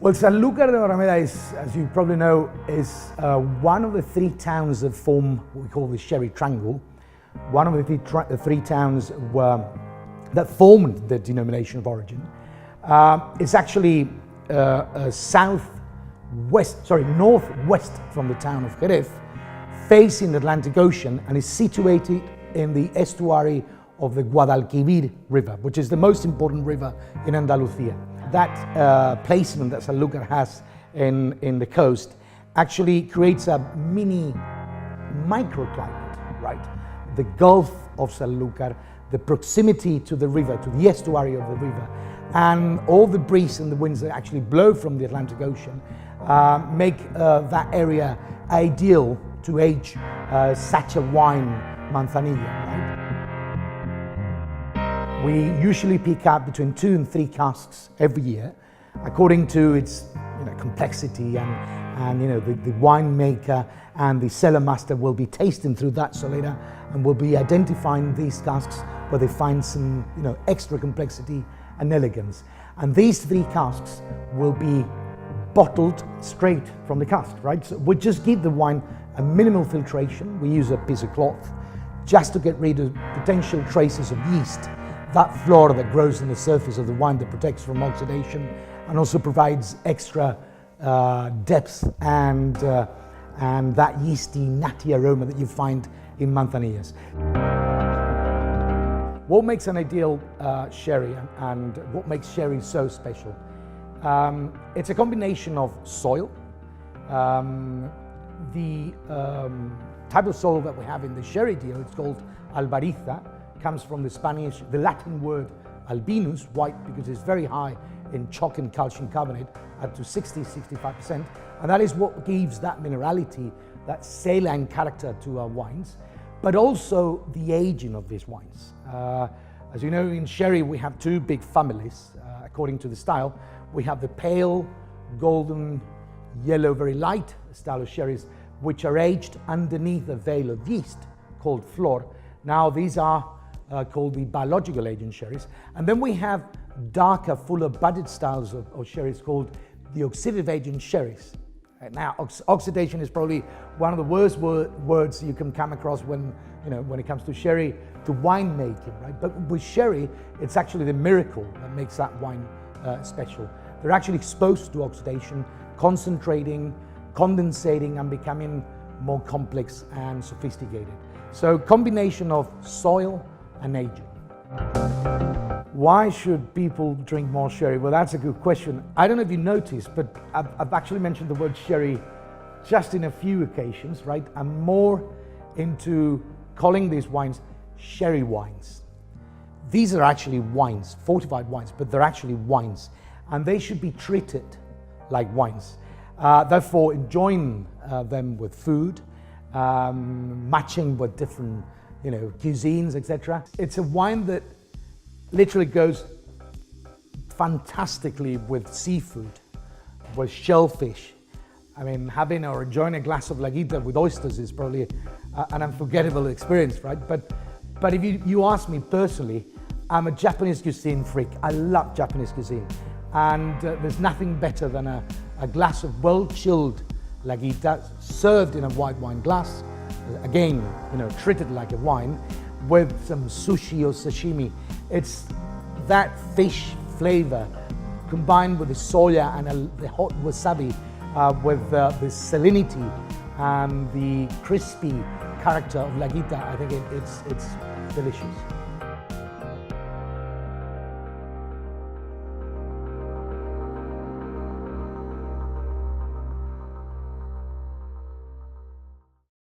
Well, Sanlucar de Barrameda is, as you probably know, is one of the three towns that form what we call the Sherry Triangle. One of the three towns that formed the denomination of origin. It's actually northwest from the town of Jerez, facing the Atlantic Ocean, and is situated in the estuary of the Guadalquivir River, which is the most important river in Andalusia. That placement that Sanlucar has in the coast actually creates a mini microclimate, right? The Gulf of Sanlucar, the proximity to the river, to the estuary of the river, and all the breeze and the winds that actually blow from the Atlantic Ocean make that area ideal to age such a wine, Manzanilla, right? We usually pick up between 2 and 3 casks every year, according to its complexity, and the winemaker and the cellar master will be tasting through that solera and will be identifying these casks where they find some extra complexity and elegance. And these 3 casks will be bottled straight from the cask, right? So we just give the wine a minimal filtration. We use a piece of cloth just to get rid of potential traces of yeast, that flora that grows in the surface of the wine that protects from oxidation and also provides extra depth and that yeasty, nutty aroma that you find in Manzanillas. What makes an ideal sherry and what makes sherry so special? It's a combination of soil. The type of soil that we have in the sherry deal, it's called albariza, comes from the Latin word albinus, white, because it's very high in chalk and calcium carbonate, up to 60-65%, and that is what gives that minerality, that saline character to our wines, but also the aging of these wines. As you know, in sherry we have 2 big families, according to the style. We have the pale, golden, yellow, very light style of sherries, which are aged underneath a veil of yeast called flor. Now these are called the biological aging sherries. And then we have darker, fuller budded styles of sherries called the oxidative aging sherries. Now, oxidation is probably one of the worst words you can come across when it comes to sherry, to wine making, right? But with sherry, it's actually the miracle that makes that wine special. They're actually exposed to oxidation, concentrating, condensating, and becoming more complex and sophisticated. So, combination of soil and aging. Why should people drink more sherry? Well, that's a good question. I don't know if you noticed, but I've actually mentioned the word sherry just in a few occasions, right? I'm more into calling these wines sherry wines. These are actually wines, fortified wines, but they're actually wines, and they should be treated like wines. Therefore, enjoying them with food, matching with different cuisines, etc. It's a wine that literally goes fantastically with seafood, with shellfish. I mean, having or enjoying a glass of Guita with oysters is probably an unforgettable experience, right? But if you ask me personally, I'm a Japanese cuisine freak. I love Japanese cuisine, and there's nothing better than a glass of well-chilled Guita served in a white wine glass, again, treated like a wine, with some sushi or sashimi. It's that fish flavor combined with the soya and the hot wasabi, with the salinity and the crispy character of Guita. I think it's delicious.